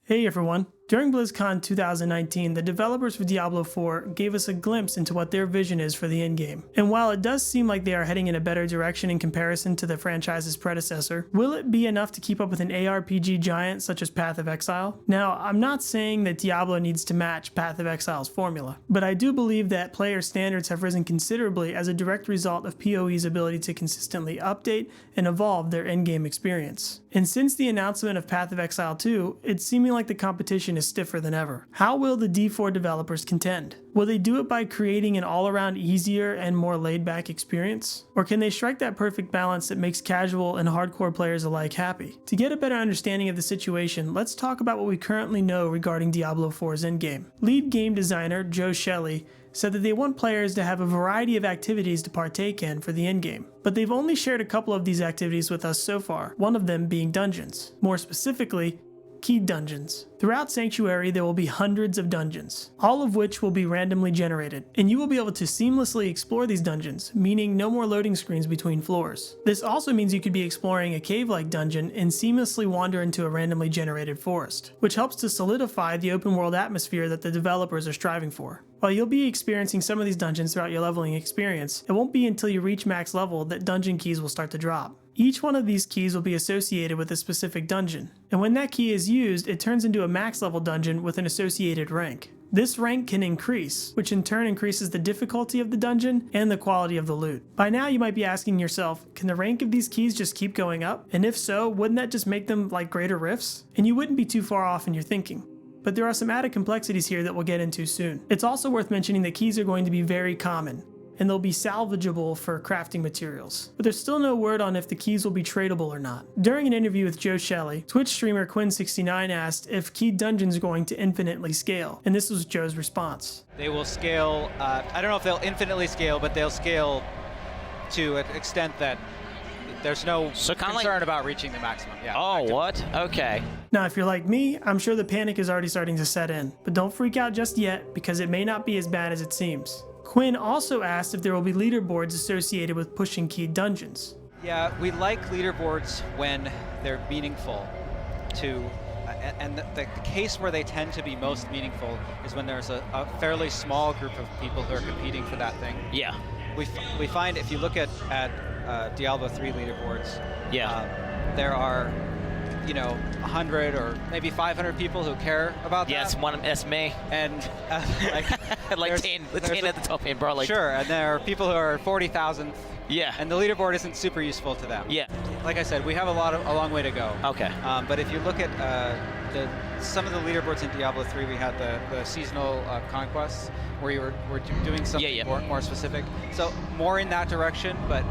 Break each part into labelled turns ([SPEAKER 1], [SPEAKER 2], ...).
[SPEAKER 1] Hey everyone. During BlizzCon 2019, the developers for Diablo 4 gave us a glimpse into what their vision is for the endgame. And while it does seem like they are heading in a better direction in comparison to the franchise's predecessor, will it be enough to keep up with an ARPG giant such as Path of Exile? Now, I'm not saying that Diablo needs to match Path of Exile's formula, but I do believe that player standards have risen considerably as a direct result of PoE's ability to consistently update and evolve their endgame experience. And since the announcement of Path of Exile 2, it's seeming like the competition is stiffer than ever. How will the D4 developers contend? Will they do it by creating an all-around easier and more laid-back experience? Or can they strike that perfect balance that makes casual and hardcore players alike happy? To get a better understanding of the situation, let's talk about what we currently know regarding Diablo 4's endgame. Lead game designer Joe Shelley said that they want players to have a variety of activities to partake in for the endgame, but they've only shared a couple of these activities with us so far, one of them being dungeons. More specifically, keyed dungeons. Throughout Sanctuary, there will be hundreds of dungeons, all of which will be randomly generated, and you will be able to seamlessly explore these dungeons, meaning no more loading screens between floors. This also means you could be exploring a cave-like dungeon and seamlessly wander into a randomly generated forest, which helps to solidify the open world atmosphere that the developers are striving for. While you'll be experiencing some of these dungeons throughout your leveling experience, it won't be until you reach max level that dungeon keys will start to drop. Each one of these keys will be associated with a specific dungeon, and when that key is used, it turns into a max level dungeon with an associated rank. This rank can increase, which in turn increases the difficulty of the dungeon and the quality of the loot. By now you might be asking yourself, can the rank of these keys just keep going up? And if so, wouldn't that just make them like greater rifts? And you wouldn't be too far off in your thinking. But there are some added complexities here that we'll get into soon. It's also worth mentioning that keys are going to be very common, and they'll be salvageable for crafting materials. But there's still no word on if the keys will be tradable or not. During an interview with Joe Shelley, Twitch streamer Quinn69 asked if keyed dungeons are going to infinitely scale, and this was Joe's response.
[SPEAKER 2] They will scale, I don't know if they'll infinitely scale, but they'll scale to an extent that there's no concern about reaching the maximum. Yeah,
[SPEAKER 3] oh, what? Okay.
[SPEAKER 1] Now, if you're like me, I'm sure the panic is already starting to set in, but don't freak out just yet because it may not be as bad as it seems. Quinn also asked if there will be leaderboards associated with pushing keyed dungeons.
[SPEAKER 2] Yeah, we like leaderboards when they're meaningful to, and the case where they tend to be most meaningful is when there's a fairly small group of people who are competing for that thing.
[SPEAKER 3] Yeah.
[SPEAKER 2] We find if you look at Diablo 3 leaderboards,
[SPEAKER 3] yeah,
[SPEAKER 2] there are, 100 or maybe 500 people who care about that.
[SPEAKER 3] Yeah, that's me.
[SPEAKER 2] And
[SPEAKER 3] like 10 at the top end, bro. Like,
[SPEAKER 2] sure, and there are people who are 40,000.
[SPEAKER 3] Yeah.
[SPEAKER 2] And the leaderboard isn't super useful to them.
[SPEAKER 3] Yeah.
[SPEAKER 2] Like I said, we have a long way to go.
[SPEAKER 3] Okay.
[SPEAKER 2] But if you look at some of the leaderboards in Diablo 3, we had the seasonal conquests where you were doing something more specific. So more in that direction, but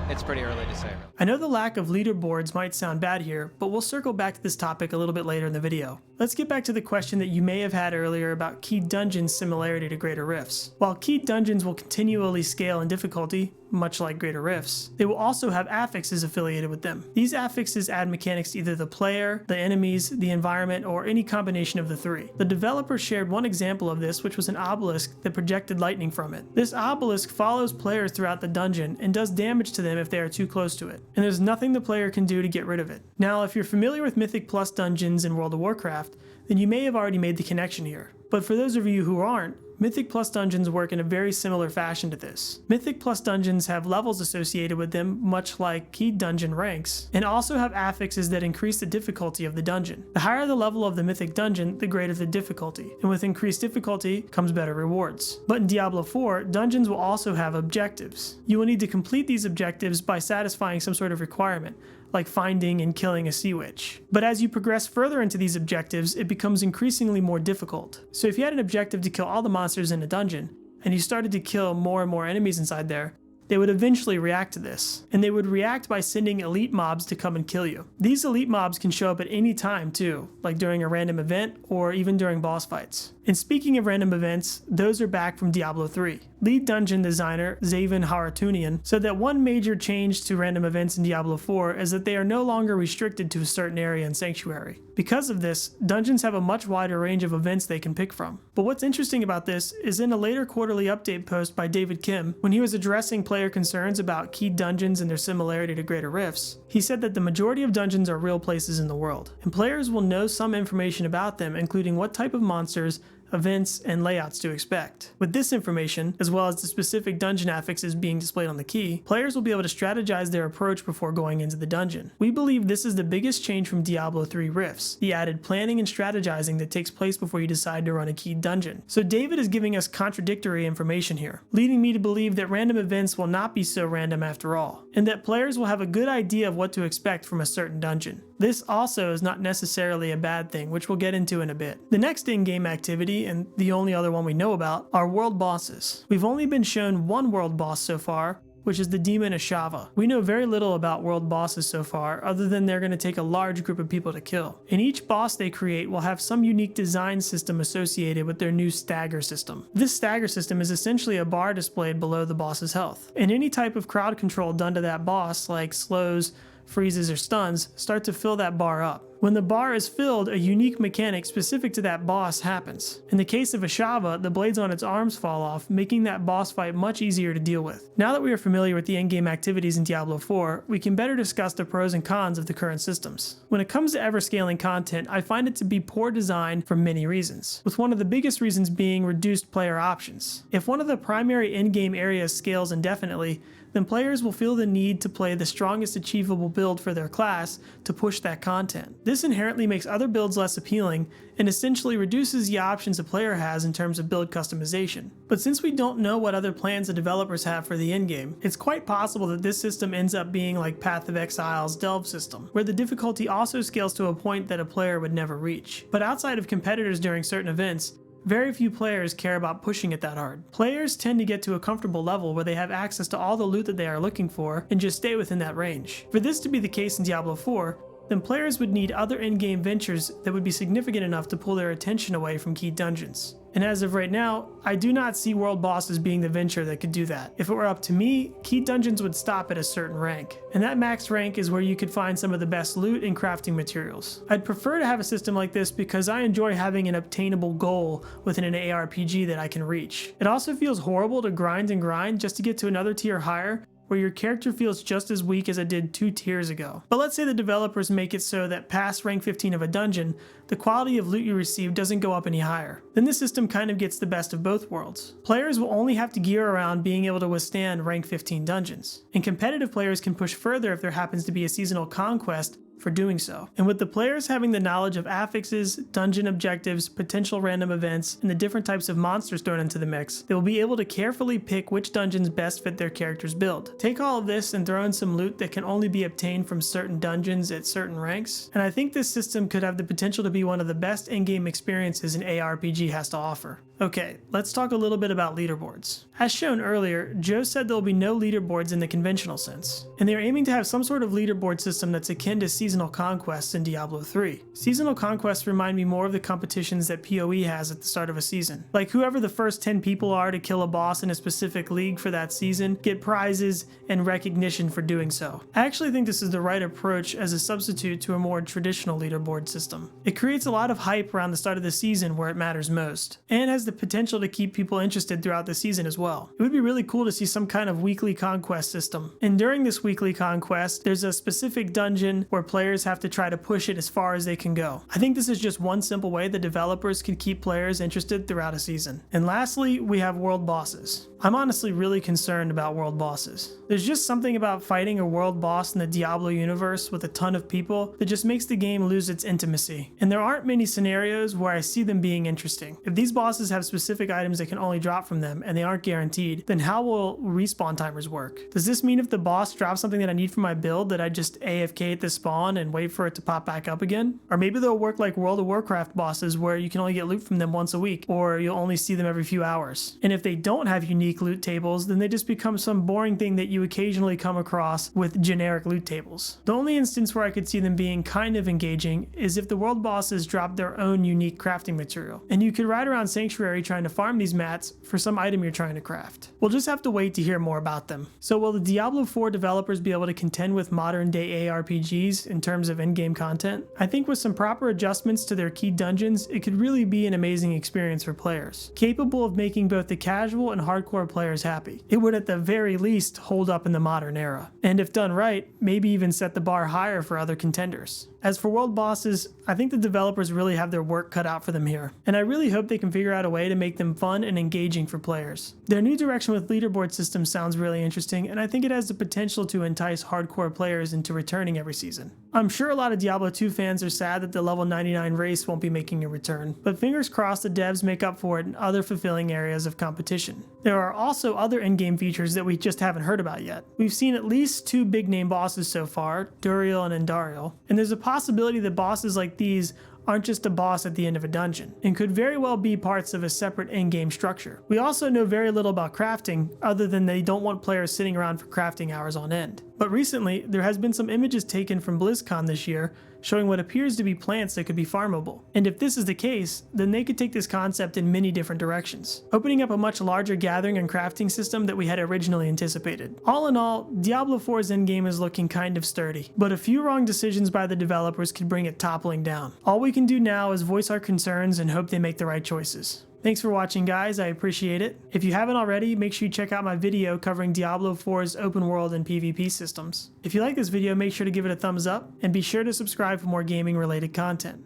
[SPEAKER 2] it's pretty early to say.
[SPEAKER 1] I know the lack of leaderboards might sound bad here, but we'll circle back to this topic a little bit later in the video. Let's get back to the question that you may have had earlier about keyed dungeons' similarity to greater rifts. While keyed dungeons will continually scale in difficulty, much like greater rifts, they will also have affixes affiliated with them. These affixes add mechanics to either the player, the enemies, the environment, or any combination of the three. The developer shared one example of this, which was an obelisk that projected lightning from it. This obelisk follows players throughout the dungeon and does damage to them if they are too close to it, and there's nothing the player can do to get rid of it. Now, if you're familiar with Mythic Plus dungeons in World of Warcraft, then you may have already made the connection here. But for those of you who aren't, Mythic Plus dungeons work in a very similar fashion to this. Mythic Plus dungeons have levels associated with them, much like keyed dungeon ranks, and also have affixes that increase the difficulty of the dungeon. The higher the level of the Mythic dungeon, the greater the difficulty, and with increased difficulty comes better rewards. But in Diablo 4, dungeons will also have objectives. You will need to complete these objectives by satisfying some sort of requirement, like finding and killing a sea witch. But as you progress further into these objectives, it becomes increasingly more difficult. So if you had an objective to kill all the monsters in a dungeon, and you started to kill more and more enemies inside there, they would eventually react to this. And they would react by sending elite mobs to come and kill you. These elite mobs can show up at any time too, like during a random event or even during boss fights. And speaking of random events, those are back from Diablo 3. Lead dungeon designer Zaven Haratunian said that one major change to random events in Diablo 4 is that they are no longer restricted to a certain area in Sanctuary. Because of this, dungeons have a much wider range of events they can pick from. But what's interesting about this is in a later quarterly update post by David Kim, when he was addressing player concerns about key dungeons and their similarity to greater rifts, he said that the majority of dungeons are real places in the world, and players will know some information about them, including what type of monsters, events, and layouts to expect. With this information, as well as the specific dungeon affixes being displayed on the key, players will be able to strategize their approach before going into the dungeon. We believe this is the biggest change from Diablo 3 Rifts, the added planning and strategizing that takes place before you decide to run a key dungeon. So David is giving us contradictory information here, leading me to believe that random events will not be so random after all, and that players will have a good idea of what to expect from a certain dungeon. This also is not necessarily a bad thing, which we'll get into in a bit. The next in-game activity, and the only other one we know about, are world bosses. We've only been shown one world boss so far, which is the Demon Ashava. We know very little about world bosses so far, other than they're going to take a large group of people to kill. And each boss they create will have some unique design system associated with their new stagger system. This stagger system is essentially a bar displayed below the boss's health. And any type of crowd control done to that boss, like slows, freezes, or stuns, start to fill that bar up. When the bar is filled, a unique mechanic specific to that boss happens. In the case of Ashava, the blades on its arms fall off, making that boss fight much easier to deal with. Now that we are familiar with the in-game activities in Diablo 4, we can better discuss the pros and cons of the current systems. When it comes to ever-scaling content, I find it to be poor design for many reasons, with one of the biggest reasons being reduced player options. If one of the primary in-game areas scales indefinitely, then players will feel the need to play the strongest achievable build for their class to push that content. This inherently makes other builds less appealing and essentially reduces the options a player has in terms of build customization. But since we don't know what other plans the developers have for the endgame, it's quite possible that this system ends up being like Path of Exile's Delve system, where the difficulty also scales to a point that a player would never reach. But outside of competitors during certain events, very few players care about pushing it that hard. Players tend to get to a comfortable level where they have access to all the loot that they are looking for and just stay within that range. For this to be the case in Diablo 4, then players would need other in-game ventures that would be significant enough to pull their attention away from key dungeons. And as of right now, I do not see world bosses being the venture that could do that. If it were up to me, key dungeons would stop at a certain rank, and that max rank is where you could find some of the best loot and crafting materials. I'd prefer to have a system like this because I enjoy having an obtainable goal within an ARPG that I can reach. It also feels horrible to grind and grind just to get to another tier higher, where your character feels just as weak as it did 2 tiers ago. But let's say the developers make it so that past rank 15 of a dungeon, the quality of loot you receive doesn't go up any higher. Then the system kind of gets the best of both worlds. Players will only have to gear around being able to withstand rank 15 dungeons, and competitive players can push further if there happens to be a seasonal conquest for doing so. And with the players having the knowledge of affixes, dungeon objectives, potential random events, and the different types of monsters thrown into the mix, they will be able to carefully pick which dungeons best fit their character's build. Take all of this and throw in some loot that can only be obtained from certain dungeons at certain ranks, and I think this system could have the potential to be one of the best in-game experiences an ARPG has to offer. Okay, let's talk a little bit about leaderboards. As shown earlier, Joe said there will be no leaderboards in the conventional sense, and they're aiming to have some sort of leaderboard system that's akin to seasonal conquests in Diablo 3. Seasonal conquests remind me more of the competitions that PoE has at the start of a season. Like whoever the first 10 people are to kill a boss in a specific league for that season get prizes and recognition for doing so. I actually think this is the right approach as a substitute to a more traditional leaderboard system. It creates a lot of hype around the start of the season where it matters most, and has the potential to keep people interested throughout the season as well. It would be really cool to see some kind of weekly conquest system. And during this weekly conquest, there's a specific dungeon where players have to try to push it as far as they can go. I think this is just one simple way the developers can keep players interested throughout a season. And lastly, we have world bosses. I'm honestly really concerned about world bosses. There's just something about fighting a world boss in the Diablo universe with a ton of people that just makes the game lose its intimacy. And there aren't many scenarios where I see them being interesting. If these bosses have specific items that can only drop from them and they aren't guaranteed, then how will respawn timers work? Does this mean if the boss drops something that I need for my build that I just AFK at the spawn and wait for it to pop back up again? Or maybe they'll work like World of Warcraft bosses where you can only get loot from them once a week, or you'll only see them every few hours. And if they don't have unique loot tables, then they just become some boring thing that you occasionally come across with generic loot tables. The only instance where I could see them being kind of engaging is if the world bosses drop their own unique crafting material, and you could ride around Sanctuary trying to farm these mats for some item you're trying to craft. We'll just have to wait to hear more about them. So will the Diablo 4 developers be able to contend with modern day ARPGs in terms of in-game content? I think with some proper adjustments to their key dungeons, it could really be an amazing experience for players, capable of making both the casual and hardcore players happy. It would at the very least hold up in the modern era, and if done right, maybe even set the bar higher for other contenders. As for world bosses, I think the developers really have their work cut out for them here, and I really hope they can figure out a way to make them fun and engaging for players. Their new direction with leaderboard systems sounds really interesting, and I think it has the potential to entice hardcore players into returning every season. I'm sure a lot of Diablo 2 fans are sad that the level 99 race won't be making a return, but fingers crossed the devs make up for it in other fulfilling areas of competition. There are also other in-game features that we just haven't heard about yet. We've seen at least 2 big name bosses so far, Duriel and Endariel, and there's a possibility that bosses like these aren't just a boss at the end of a dungeon, and could very well be parts of a separate in-game structure. We also know very little about crafting, other than they don't want players sitting around for crafting hours on end. But recently, there has been some images taken from BlizzCon this year showing what appears to be plants that could be farmable. And if this is the case, then they could take this concept in many different directions, opening up a much larger gathering and crafting system that we had originally anticipated. All in all, Diablo 4's endgame is looking kind of sturdy, but a few wrong decisions by the developers could bring it toppling down. All we can do now is voice our concerns and hope they make the right choices. Thanks for watching, guys. I appreciate it. If you haven't already, make sure you check out my video covering Diablo 4's open world and PvP systems. If you like this video, make sure to give it a thumbs up, and be sure to subscribe for more gaming related content.